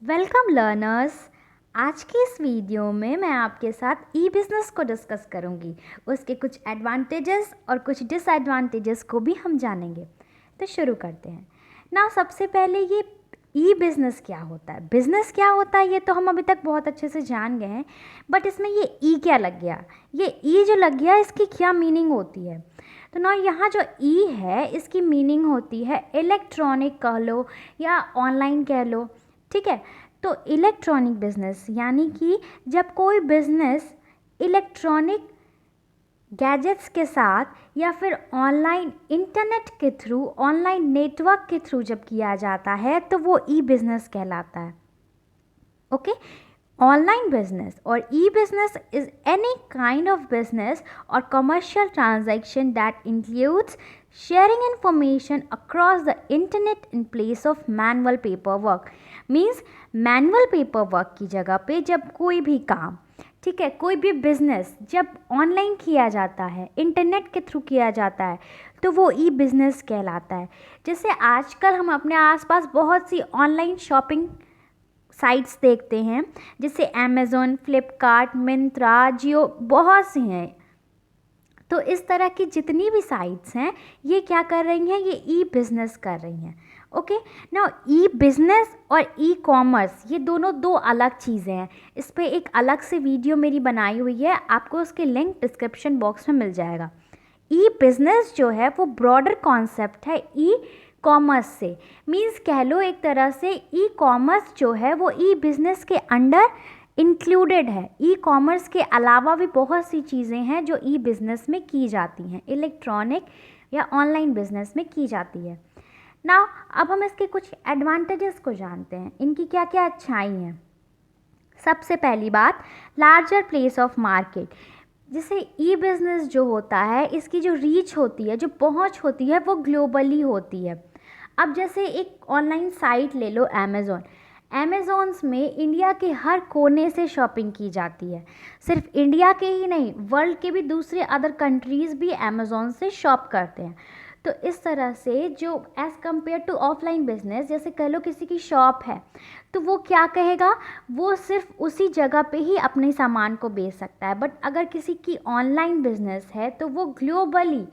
Welcome learners. आज की इस वीडियो में मैं आपके साथ ई बिज़नेस को डिस्कस करूंगी। उसके कुछ एडवांटेजेस और कुछ डिसएडवांटेजेस को भी हम जानेंगे। तो शुरू करते हैं ना। सबसे पहले ये ई बिज़नेस क्या होता है, बिज़नेस क्या होता है, ये तो हम अभी तक बहुत अच्छे से जान गए हैं। बट इसमें ये ई क्या लग गया, ये ई जो लग गया इसकी क्या मीनिंग होती है। तो ना यहाँ जो ई है इसकी मीनिंग होती है इलेक्ट्रॉनिक कह लो या ऑनलाइन कह लो, ठीक है। तो इलेक्ट्रॉनिक बिजनेस यानी कि जब कोई बिजनेस इलेक्ट्रॉनिक गैजेट्स के साथ या फिर ऑनलाइन इंटरनेट के थ्रू, ऑनलाइन नेटवर्क के थ्रू जब किया जाता है तो वो ई बिजनेस कहलाता है। ओके, ऑनलाइन बिजनेस और e business is any kind of business और commercial transaction that includes sharing information across the internet in place of manual paperwork। Means manual paper work की जगह पे जब कोई भी काम, ठीक है, कोई भी बिजनेस जब ऑनलाइन किया जाता है, इंटरनेट के थ्रू किया जाता है तो वो ई बिजनेस कहलाता है। जैसे आजकल हम अपने आसपास बहुत सी ऑनलाइन शॉपिंग साइट्स देखते हैं, जैसे अमेज़ॉन, फ्लिपकार्ट, मिंत्रा, जियो, बहुत सी हैं। तो इस तरह की जितनी भी साइट्स हैं ये क्या कर रही हैं, ये ई बिज़नेस कर रही हैं। ओके, नाउ ई बिज़नेस और ई कॉमर्स ये दोनों दो अलग चीज़ें हैं। इस पर एक अलग से वीडियो मेरी बनाई हुई है, आपको उसके लिंक डिस्क्रिप्शन बॉक्स में मिल जाएगा। ई बिज़नेस जो है वो ब्रॉडर कॉन्सेप्ट है ई कॉमर्स से। मीन्स कह लो एक तरह से ई कॉमर्स जो है वो ई बिज़नेस के अंडर इंक्लूडेड है। ई कॉमर्स के अलावा भी बहुत सी चीज़ें हैं जो ई बिज़नेस में की जाती हैं, इलेक्ट्रॉनिक या ऑनलाइन बिज़नेस में की जाती है ना। अब हम इसके कुछ एडवांटेजेस को जानते हैं, इनकी क्या क्या अच्छाई हैं। सबसे पहली बात, लार्जर प्लेस ऑफ मार्केट। जैसे ई बिज़नेस जो होता है इसकी जो रीच होती है, जो पहुंच होती है वो ग्लोबली होती है। अब जैसे एक ऑनलाइन साइट ले लो अमेज़ॉन, अमेज़ॉन्स में इंडिया के हर कोने से शॉपिंग की जाती है। सिर्फ इंडिया के ही नहीं, वर्ल्ड के भी दूसरे अदर कंट्रीज़ भी अमेज़ॉन से शॉप करते हैं। तो इस तरह से जो as compare to offline business, जैसे कह लो किसी की शॉप है तो वो क्या कहेगा, वो सिर्फ उसी जगह पे ही अपने सामान को बेच सकता है। बट अगर किसी की ऑनलाइन बिजनेस है तो वो ग्लोबली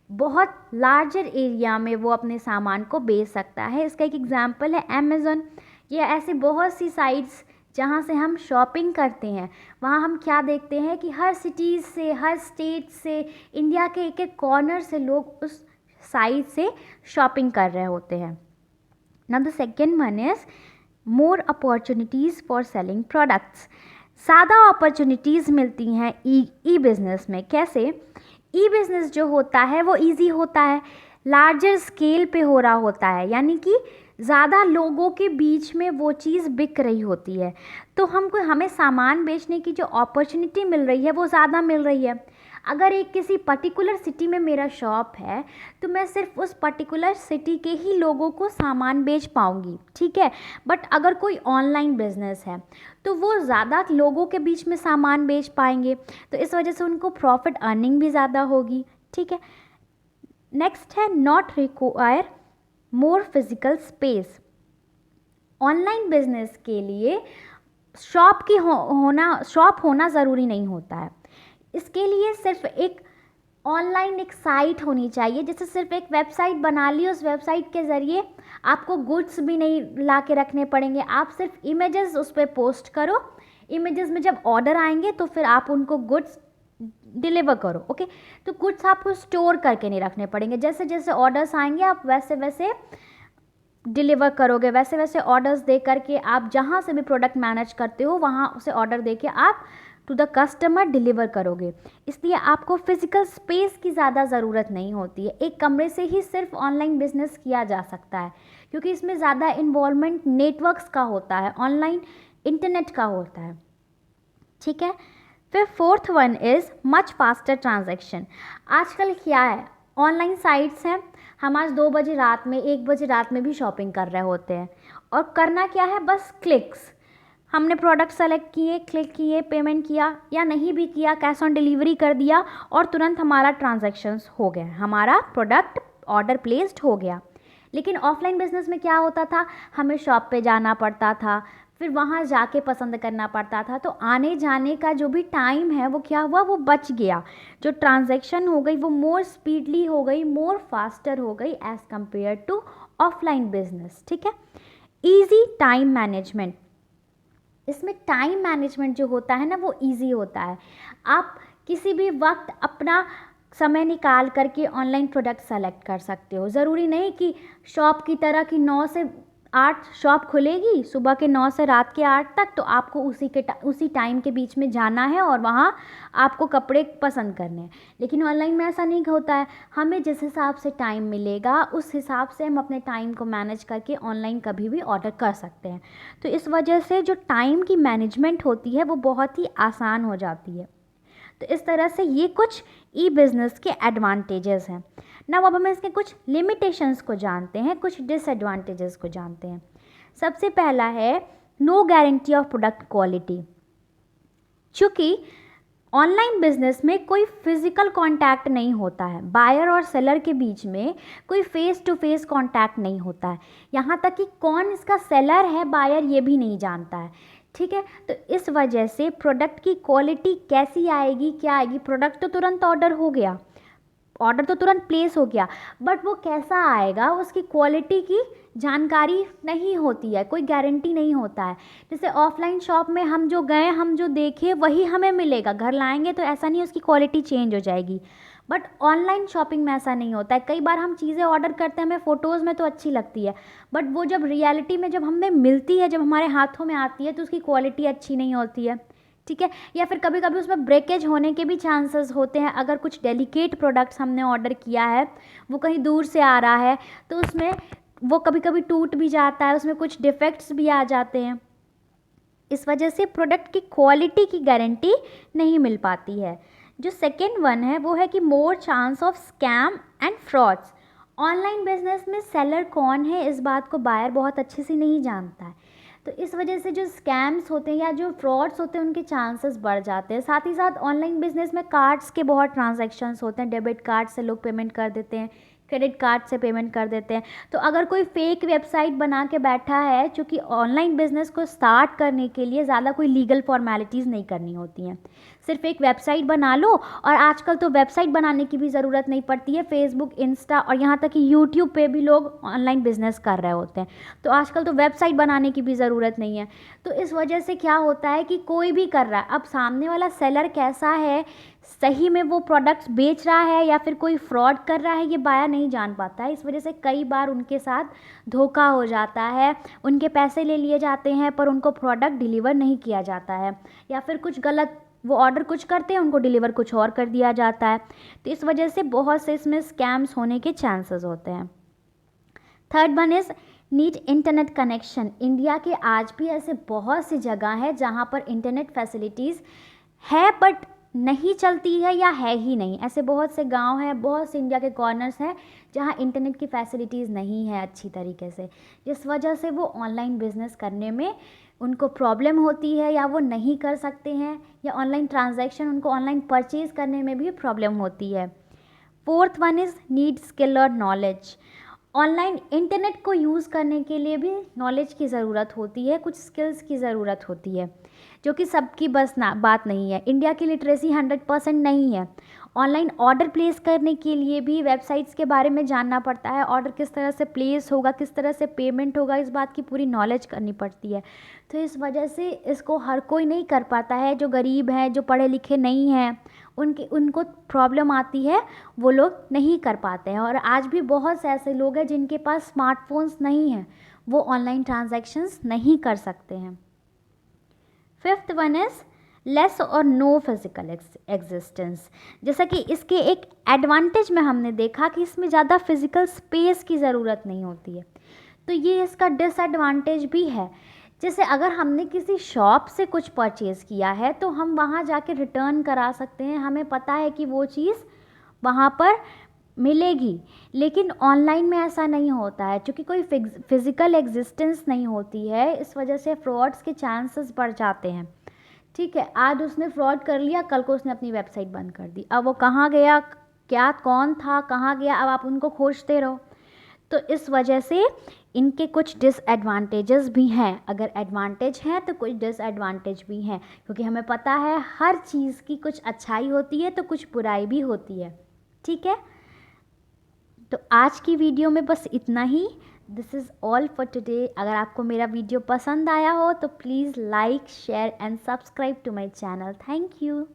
बहुत लार्जर एरिया में वो अपने सामान को बेच सकता है। इसका एक एग्जांपल है अमेज़ॉन। ये ऐसे बहुत सी साइट्स जहाँ से हम शॉपिंग करते हैं, वहाँ हम क्या देखते हैं कि हर सिटीज़ से, हर स्टेट से, इंडिया के एक एक कॉर्नर से लोग उस साइट से शॉपिंग कर रहे होते हैं ना। The second one is more opportunities for selling products. ज़्यादा अपॉर्चुनिटीज़ मिलती हैं ई बिज़नेस में। कैसे? ई बिज़नेस जो होता है वो इजी होता है, लार्जर स्केल पे हो रहा होता है, यानी कि ज़्यादा लोगों के बीच में वो चीज़ बिक रही होती है। तो हमें सामान बेचने की जो अपॉर्चुनिटी मिल रही है वो ज़्यादा मिल रही है। अगर एक किसी पर्टिकुलर सिटी में मेरा शॉप है तो मैं सिर्फ उस पर्टिकुलर सिटी के ही लोगों को सामान बेच पाऊँगी, ठीक है। बट अगर कोई ऑनलाइन बिज़नेस है तो वो ज़्यादा लोगों के बीच में सामान बेच पाएंगे, तो इस वजह से उनको प्रॉफिट अर्निंग भी ज़्यादा होगी, ठीक है। नेक्स्ट है not require more physical space. Online business के लिए शॉप होना ज़रूरी नहीं होता है। इसके लिए सिर्फ एक ऑनलाइन एक साइट होनी चाहिए। जैसे सिर्फ एक वेबसाइट बना ली, उस वेबसाइट के ज़रिए आपको गुड्स भी नहीं ला के रखने पड़ेंगे, आप सिर्फ इमेजेस उस पर पोस्ट करो। इमेजेस में जब ऑर्डर आएंगे तो फिर आप उनको गुड्स डिलीवर करो। ओके, तो गुड्स आपको स्टोर करके नहीं रखने पड़ेंगे, जैसे जैसे ऑर्डर्स आएंगे आप वैसे वैसे डिलीवर करोगे, वैसे वैसे ऑर्डर्स दे करके आप जहाँ से भी प्रोडक्ट मैनेज करते हो वहाँ उसे ऑर्डर दे के आप टू द कस्टमर डिलीवर करोगे। इसलिए आपको फिजिकल स्पेस की ज़्यादा ज़रूरत नहीं होती है। एक कमरे से ही सिर्फ ऑनलाइन बिजनेस किया जा सकता है, क्योंकि इसमें ज़्यादा इन्वॉल्वमेंट नेटवर्क्स का होता है, ऑनलाइन इंटरनेट का होता है, ठीक है। फिर fourth one is much faster transaction. आजकल क्या है, ऑनलाइन साइट्स हैं, हम आज 2 बजे रात में, 1 बजे रात में भी शॉपिंग कर रहे होते हैं, और करना क्या है, बस क्लिक्स। हमने प्रोडक्ट सेलेक्ट किए, क्लिक किए, पेमेंट किया या नहीं भी किया, कैश ऑन डिलीवरी कर दिया और तुरंत हमारा ट्रांजैक्शंस हो गया, हमारा प्रोडक्ट ऑर्डर प्लेस्ड हो गया। लेकिन ऑफलाइन बिजनेस में क्या होता था, हमें शॉप पे जाना पड़ता था, फिर वहाँ जाके पसंद करना पड़ता था, तो आने जाने का जो भी टाइम है वो क्या हुआ, वो बच गया। जो ट्रांजैक्शन हो गई वो मोर स्पीडली हो गई, मोर फास्टर हो गई as compare to offline business. ठीक है। ईजी टाइम मैनेजमेंट, इसमें टाइम मैनेजमेंट जो होता है ना वो इजी होता है। आप किसी भी वक्त अपना समय निकाल करके ऑनलाइन प्रोडक्ट सेलेक्ट कर सकते हो। ज़रूरी नहीं कि शॉप की तरह कि 9 से 8 शॉप खुलेगी, सुबह के 9 से रात के 8 तक, तो आपको उसी टाइम के बीच में जाना है और वहाँ आपको कपड़े पसंद करने हैं। लेकिन ऑनलाइन में ऐसा नहीं होता है, हमें जिस हिसाब से टाइम मिलेगा उस हिसाब से हम अपने टाइम को मैनेज करके ऑनलाइन कभी भी ऑर्डर कर सकते हैं। तो इस वजह से जो टाइम की मैनेजमेंट होती है वो बहुत ही आसान हो जाती है। तो इस तरह से ये कुछ ई बिज़नेस के एडवांटेजेस हैं ना। अब हम इसके कुछ लिमिटेशंस को जानते हैं, कुछ डिसएडवांटेजेस को जानते हैं। सबसे पहला है no guarantee of product quality. चूँकि ऑनलाइन बिजनेस में कोई फिजिकल कांटेक्ट नहीं होता है, बायर और सेलर के बीच में कोई फेस टू फेस कांटेक्ट नहीं होता है, यहाँ तक कि कौन इसका सेलर है बायर ये भी नहीं जानता है। ठीक है। तो इस वजह से प्रोडक्ट की क्वालिटी कैसी आएगी, क्या आएगी, प्रोडक्ट तो तुरंत ऑर्डर हो गया, ऑर्डर तो तुरंत प्लेस हो गया, बट वो कैसा आएगा उसकी क्वालिटी की जानकारी नहीं होती है, कोई गारंटी नहीं होता है। जैसे ऑफलाइन शॉप में हम जो गए, हम जो देखे वही हमें मिलेगा, घर लाएंगे तो ऐसा नहीं उसकी क्वालिटी चेंज हो जाएगी। बट ऑनलाइन शॉपिंग में ऐसा नहीं होता है। कई बार हम चीज़ें ऑर्डर करते हैं, हमें फ़ोटोज़ में तो अच्छी लगती है, बट वो जब रियलिटी में जब हमें मिलती है, जब हमारे हाथों में आती है तो उसकी क्वालिटी अच्छी नहीं होती है। ठीक है। या फिर कभी कभी उसमें ब्रेकेज होने के भी चांसेस होते हैं। अगर कुछ डेलिकेट प्रोडक्ट्स हमने ऑर्डर किया है, वो कहीं दूर से आ रहा है, तो उसमें वो कभी कभी टूट भी जाता है, उसमें कुछ डिफेक्ट्स भी आ जाते हैं। इस वजह से प्रोडक्ट की क्वालिटी की गारंटी नहीं मिल पाती है। जो सेकेंड वन है वो है कि more chance of scam and frauds. Online business में सेलर कौन है इस बात को बायर बहुत अच्छे से नहीं जानता है, तो इस वजह से जो स्कैम्स होते हैं या जो फ्रॉड्स होते हैं उनके चांसेस बढ़ जाते हैं। साथ ही साथ ऑनलाइन बिजनेस में कार्ड्स के बहुत ट्रांजैक्शंस होते हैं, डेबिट कार्ड से लोग पेमेंट कर देते हैं, क्रेडिट कार्ड से पेमेंट कर देते हैं। तो अगर कोई फेक वेबसाइट बना के बैठा है, चूँकि ऑनलाइन बिजनेस को स्टार्ट करने के लिए ज़्यादा कोई लीगल फॉर्मेलिटीज़ नहीं करनी होती हैं, सिर्फ एक वेबसाइट बना लो, और आजकल तो वेबसाइट बनाने की भी ज़रूरत नहीं पड़ती है, फेसबुक, इंस्टा और यहाँ तक कि यूट्यूब पे भी लोग ऑनलाइन बिजनेस कर रहे होते हैं, तो आजकल तो वेबसाइट बनाने की भी ज़रूरत नहीं है। तो इस वजह से क्या होता है कि कोई भी कर रहा है, अब सामने वाला सेलर कैसा है, सही में वो प्रोडक्ट्स बेच रहा है या फिर कोई फ्रॉड कर रहा है, ये बायर नहीं जान पाता है। इस वजह से कई बार उनके साथ धोखा हो जाता है, उनके पैसे ले लिए जाते हैं पर उनको प्रोडक्ट डिलीवर नहीं किया जाता है, या फिर कुछ गलत, वो ऑर्डर कुछ करते हैं उनको डिलीवर कुछ और कर दिया जाता है। तो इस वजह से बहुत से इसमें स्कैम्स होने के चांसेस होते हैं। Third one is need internet connection. India के आज भी ऐसे बहुत सी जगह है जहाँ पर इंटरनेट फैसिलिटीज़ है बट नहीं चलती है या है ही नहीं। ऐसे बहुत से गांव हैं, बहुत से इंडिया के कॉर्नर्स हैं जहां इंटरनेट की फैसिलिटीज़ नहीं है अच्छी तरीके से, जिस वजह से वो ऑनलाइन बिजनेस करने में उनको प्रॉब्लम होती है या वो नहीं कर सकते हैं, या ऑनलाइन ट्रांजैक्शन, उनको ऑनलाइन परचेज़ करने में भी प्रॉब्लम होती है। Fourth one is need skill और नॉलेज। ऑनलाइन इंटरनेट को यूज़ करने के लिए भी नॉलेज की ज़रूरत होती है, कुछ स्किल्स की ज़रूरत होती है, जो कि सबकी बस ना बात नहीं है। इंडिया की लिटरेसी 100% नहीं है। ऑनलाइन ऑर्डर प्लेस करने के लिए भी वेबसाइट्स के बारे में जानना पड़ता है, ऑर्डर किस तरह से प्लेस होगा, किस तरह से पेमेंट होगा, इस बात की पूरी नॉलेज करनी पड़ती है। तो इस वजह से इसको हर कोई नहीं कर पाता है। जो गरीब हैं, जो पढ़े लिखे नहीं हैं, उनको प्रॉब्लम आती है, वो लोग नहीं कर पाते हैं। और आज भी बहुत से ऐसे लोग हैं जिनके पास स्मार्टफोन्स नहीं हैं, वो ऑनलाइन ट्रांजैक्शंस नहीं कर सकते हैं। फिफ्थ वन इज़ लेस और नो फिजिकल एग्जिस्टेंस। जैसा कि इसके एक एडवांटेज में हमने देखा कि इसमें ज़्यादा फिजिकल स्पेस की ज़रूरत नहीं होती है, तो ये इसका डिसएडवांटेज भी है। जैसे अगर हमने किसी शॉप से कुछ परचेज़ किया है तो हम वहाँ जाके रिटर्न करा सकते हैं, हमें पता है कि वो चीज़ वहाँ पर मिलेगी। लेकिन ऑनलाइन में ऐसा नहीं होता है, क्योंकि कोई फिज़िकल एग्जिस्टेंस नहीं होती है, इस वजह से फ्रॉड्स के चांसेस बढ़ जाते हैं। ठीक है, आज उसने फ्रॉड कर लिया, कल को उसने अपनी वेबसाइट बंद कर दी, अब वो कहाँ गया, क्या, कौन था, कहाँ गया, अब आप उनको खोजते रहो। तो इस वजह से इनके कुछ डिसएडवांटेजेस भी हैं। अगर एडवांटेज हैं तो कुछ डिसएडवांटेज भी हैं, क्योंकि हमें पता है हर चीज़ की कुछ अच्छाई होती है तो कुछ बुराई भी होती है। ठीक है, तो आज की वीडियो में बस इतना ही। This is all for today. अगर आपको मेरा वीडियो पसंद आया हो तो please like, share and subscribe to my channel. Thank you.